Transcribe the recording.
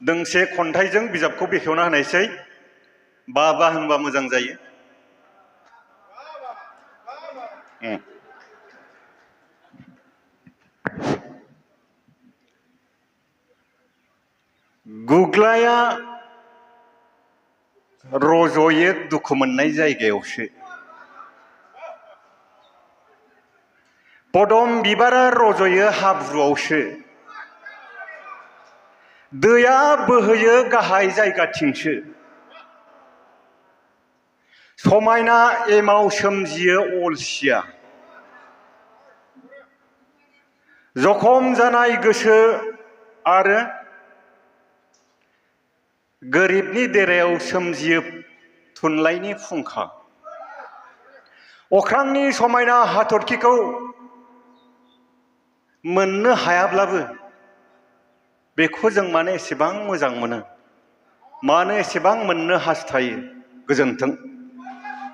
दोंसे खन्थाइजों बिजाबखौ बेखेवना होनायसै बा होनबा मोजां जायो। गुग्लाया रज'यो दुखु मोननाय जायगायावसो। पदम बिबारा रज'यो हाब्रुआवसो। दैया बोहैयो गाहाय जायगाथिंसो। समायना एमाव सोमजियो अलसिया। जखम जानाय गोसो आरो गोरिबनि देरायाव सोमजियो थुनलाइनि फुंखा। अख्रांनि समायना हाथरखिखौ मोननो हायाब्लाबो बेखौ जों मानो एसेबां मोजां मोनो, मानो एसेबां मोननो हास्थायो। गोजोन्थों।